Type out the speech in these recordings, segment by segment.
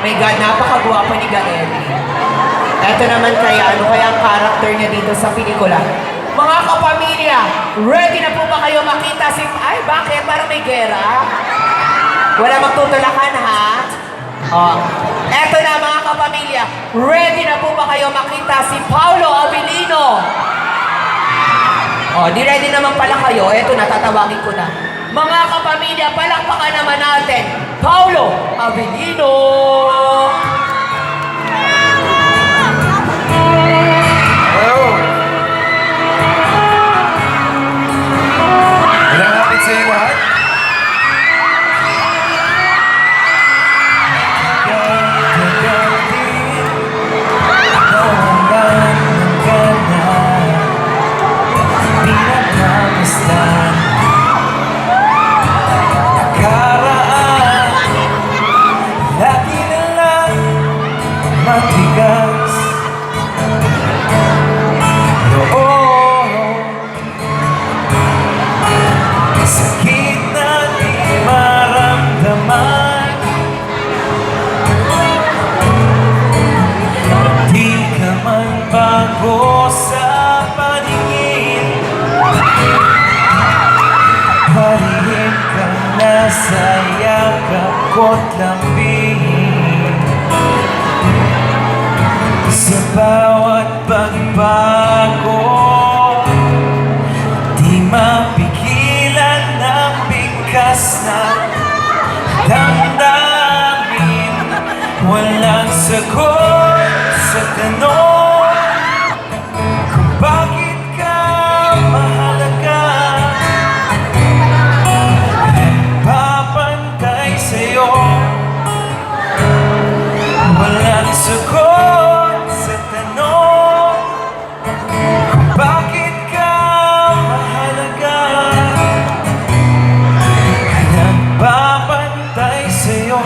My God, napakagwapo ni Gael. Ito naman kaya, ano kaya ang character niya dito sa pelikula? Mga kapamilya, ready na po ba kayo makita si... Ay, bakit? Parang may gera? Wala magtutulakan, ha? Oh. Eto na mga kapamilya, ready na po ba kayo makita si Paolo Abilino? Oh, di ready naman pala kayo. Eto na, tatawagin ko na. Mga kapamilya, palakpakan naman natin, Paolo Abilino! Hello! Ilang hapit sa iyo lahat? Matigas noon, sakit na di maramdaman. Di ka man bago sa paningin, parihin ka na sa yakap ko't lambing. Sa bawat pagbago, di mapigilan ang bigkas na damdamin. Walang sagot sa tanong kung bakit ka mahalaga. Papantay sa'yo, walang sagot sa tanong kung bakit ka mahalaga. Nagpapantay sa'yo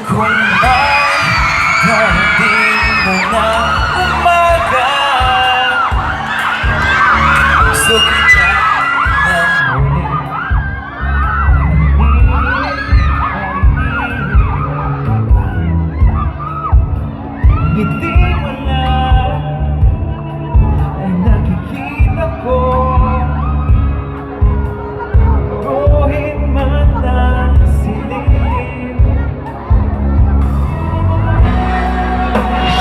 kung may darating mo na umaga. Gusto kita ng muli. Ngiti mo lang ay nakikita ko, ruhin man ng silim.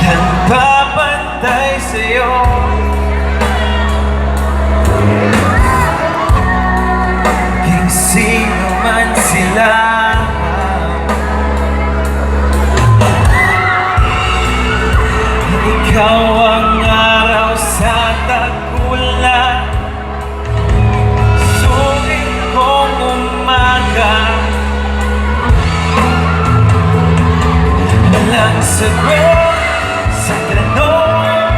Nagpapantay sa'yo kung sino man sila. Ikaw ang araw sa tagula, sulit kong umaga. Walang sagot sa tanong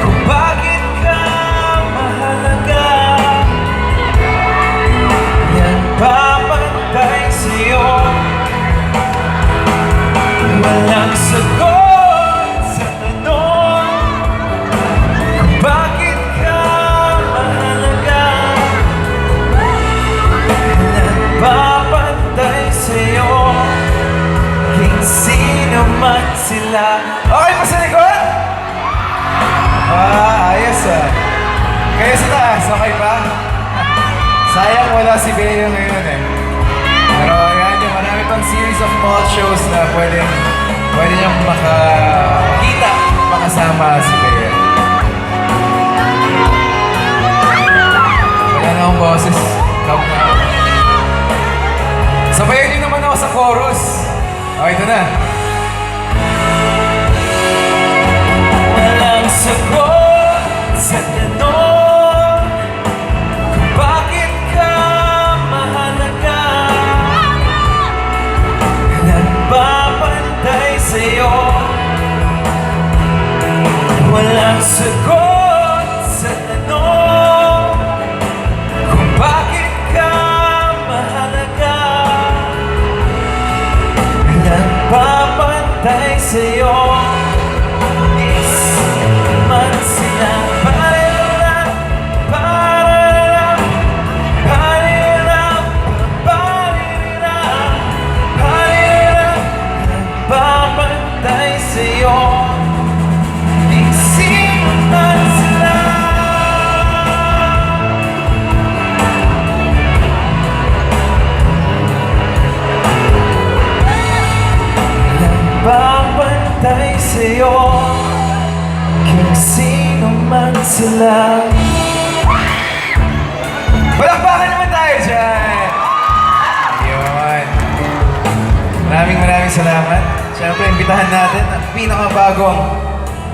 kung bakit ka mahalaga. Yan papantay sa'yo, walang sagot. Sino man sila. Okay pa sa likod? Ayos ah. Kayo sa taas, okay pa? Sayang wala si Bea ngayon eh. Pero yan yung marami pang series of mall shows na pwede niyong makakita, makasama si Bea. Wala na akong boses. Sabayan niyo naman ako sa chorus. Okay, ito na. Walang sagot sa tanong kung bakit ka mahalaga. Nagpapantay sa'yo, walang sagot sa tanong kung bakit ka mahalaga. Nagpapantay sa'yo, is man sila. Parira, parira, parira, parira. sa'yo kung sino man sila. Palakpakan naman tayo dyan! Ayun. Maraming salamat. Siyempre, imbitahan natin ang pinakabagong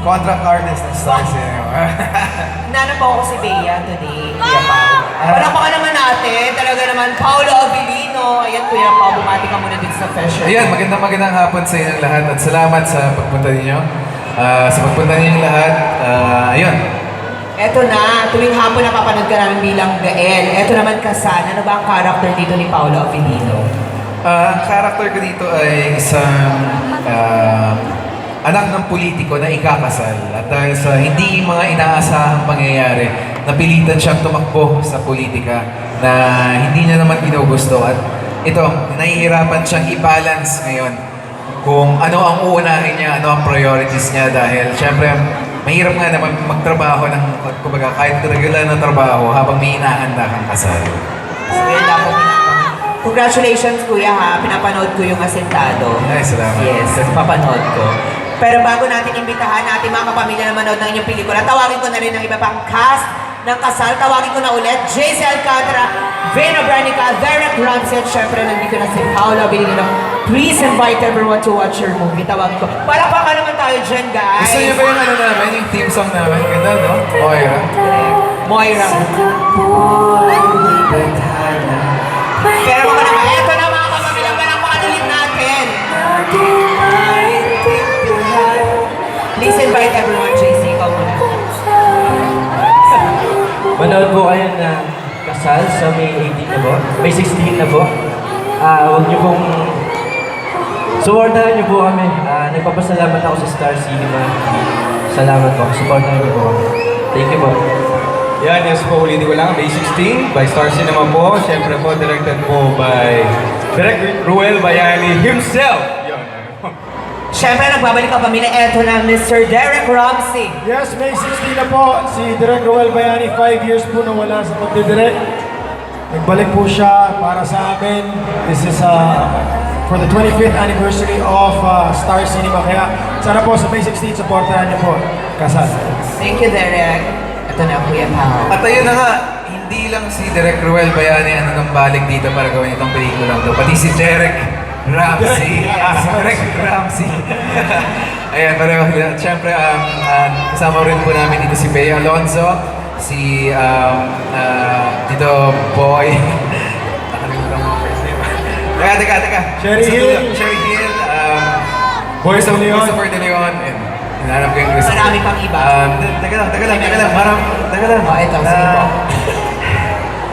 contract artist ng Star Cinema. Nanap ako si Bea today, Kuya Pao. Palakpakan naman natin, talaga naman, Paolo Abilino. Ayan, Kuya Pao, bumati ka muna dito sa fashion. Ayan, magandang hapon sa inyong lahat at salamat sa pagpunta ninyo. Sa pagpunta ninyong lahat, ayun. Eto na, tuwing hapon napapanood ka namin bilang Gael. Eto naman Kasal, ano ba ang character dito ni Paolo Abilino? Ang character ko dito ay isang anak ng politiko na ikakasal. At dahil sa hindi mga inaasahang pangyayari, napilitan siyang tumakbo sa politika na hindi niya naman ginugusto. At ito, nahihirapan siyang i-balance ngayon kung ano ang uunahin niya, ano ang priorities niya. Dahil syempre, mahirap nga naman magtrabaho ng, kumbaga, kahit regular na trabaho habang may inahanda kang kasal. So, yun lang po congratulations, Kuya, ha. Pinapanood ko yung Asentado. Ay, salamat. Yes, papanood ko. Pero bago natin imbitahan natin mga kapamilya na manood ng inyong pelikula, tawagin ko na rin ang iba pang cast ng Kasal. Tawagin ko na ulit, JC Alcantara, Vena Branica, Derek Ramsey, at syempre nandito na si Paolo Abilino. Please invite everyone to watch your movie. Tawagin ko. Palakpakan naman tayo dyan, guys. Gusto niyo ba yung ano namin, yung theme song namin? Ganda, no? Moira. Moira. Pero mga naman, eto na mga kapamilya, palakpakan ulit natin. Please invite everyone, JC. Ikaw muna. Manood po kayo ng Kasal sa May 18 na po. May 16 na po. Huwag niyo pong supportahan niyo po kami. Nagpapasalamat ako sa Star Cinema. Salamat po. Supportahan niyo po kami. Thank you po. Yan, yes po, ulitin ko lang, May 16 by Star Cinema po. Siyempre po, directed po by Direk Ruel Bayani himself. Yun. Siyempre, nagbabalik ka pamilya. Eto na, Mr. Derek Ramsey. Yes, May 16 na po. Si Direk Roel Bayani, 5 years po nawala sa pagdidirect. Nagbalik po siya para sa amin. This is for the 25th anniversary of Star Cinema. Kaya sana po sa May 16, supportahan niyo po. Kasal. Thank you, Derek. Ito na, Kuya Pao. At ayun na nga, hindi lang si Direk Ruel Bayani ang nang balik dito para gawin itong pelikula to, pati si Derek Ramsey. Derek Ramsey. Ayan, pareho. Siyempre, kasama rin po namin dito si Bea Alonzo, si Tito Boy. Nakalimutan mo ang first name. Teka. Sherry Sa Hill. dulo, Sherry Hill. Boy sa Leon. Christopher De Leon. And hinahanap ko yung Christopher. Marami pang iba. Teka lang. Teka lang. Oh, ito, sige po.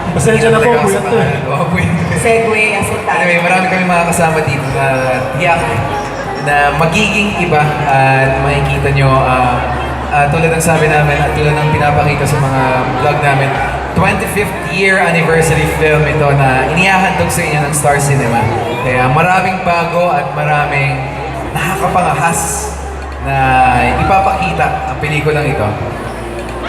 Pasensya na po, Teka, kuya to. Oo, kuya. Segway, Asentado. Anyway, marami kami mga kasama dito na tiyak na magiging iba at makikita nyo tulad ng sabi namin at tulad ng pinapakita sa mga vlog namin, 25th year anniversary film ito na inihahandog sa inyo ng Star Cinema. Kaya maraming bago at maraming nakakapangahas na ipapakita ang pelikulang ito.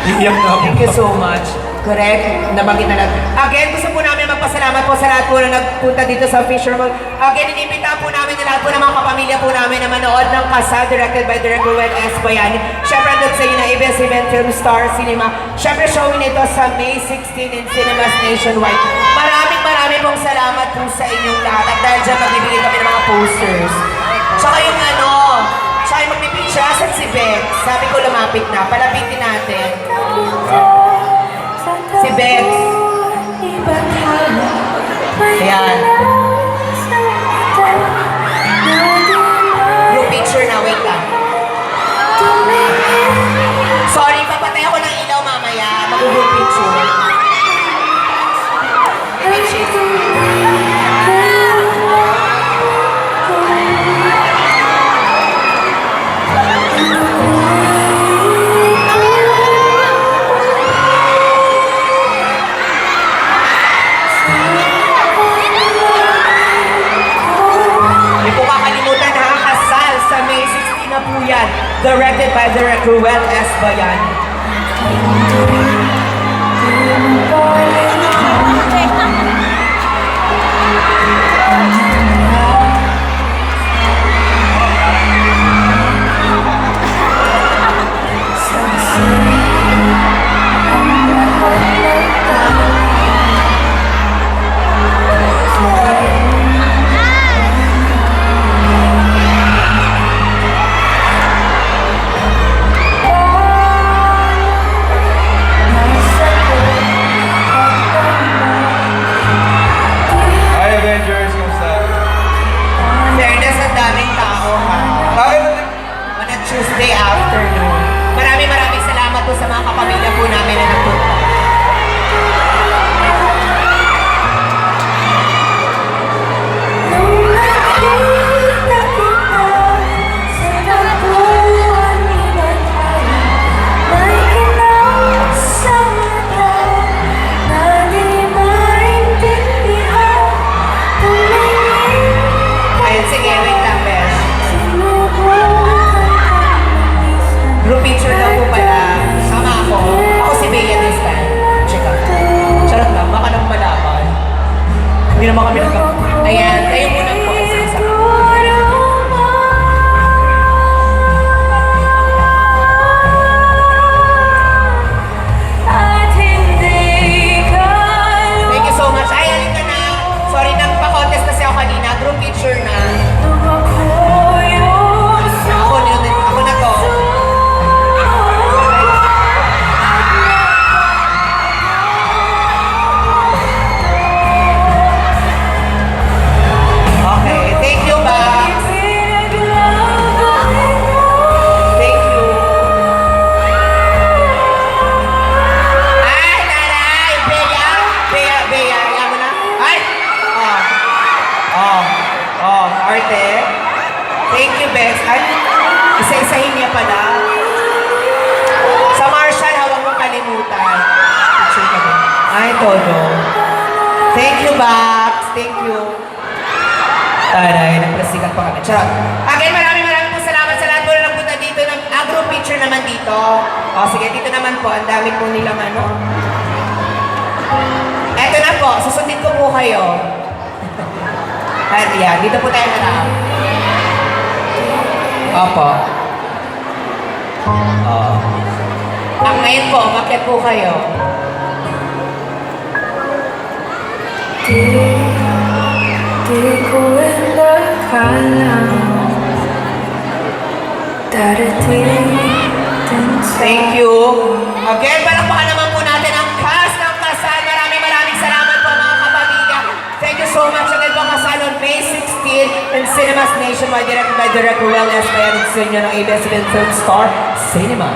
Iiyak na ako. Thank you so much. Correct. Nabanggit na natin. Again, gusto po namin magpasalamat po sa lahat po na nagpunta dito sa Fisher Mall. Again, inimbita po namin yung lahat po ng mga kapamilya po namin na manood ng Kasal directed by Direk Ruel S. Bayani. Siyempre, doon sa inyo na ABS-CBN Film Star Cinema. Siyempre, showing ito sa May 16 in cinemas nationwide. Maraming pong salamat po sa inyong lahat. At dahil dyan, magbibigay kami ng mga posters. Tsaka yung tsaka yung magpipicture, asan si Beck? Sabi ko lumapit na, palapitin natin. Si Bex. Ayan. Group picture na, wait lang. Sorry, papatay ako ng ilaw mamaya. Mag-group picture. Hindi po kakalimutan ha, Kasal sa May 16 na po yan. Directed by Direk Ruel S. Bayani. Ayan, kayo muna po. Isa-isa. Thank you so much. Ay, halika na. Sorry, nagpa-contest kasi ako kanina. Group picture na. Ako na to. Okay, thank you, Bax. Thank you. Ay, taray! Bea, ayan mo na. Ay! Arte. Thank you, Bex. Ay, isa-isahin niya pala. Sa Marshall, hawag mong kalimutan. Picture ka ba? Ay, todo. Thank you, Bax. Thank you. Taray, nagplasikan pa kami. Charot. Again, maraming po salamat sa lahat po na nagpunta dito. Group picture naman dito. O, sige, dito naman po. Ang dami po nilang ano. Eto na po. Susundin ko po kayo. Ayan, dito po tayo harap. Opo. Ang ngayon po, umakyat po kayo. Di ko inakala darating din sa Thank you. Again, palakpakan naman po natin ang cast ng kasal. Maraming salamat po mga kapamilya. Thank you so much. Again po kasal on May 16 in Cinemas Nationwide, directed by Direk Ruel S. Bayan at sa inyo ng ABS-CBN Film Star Cinema.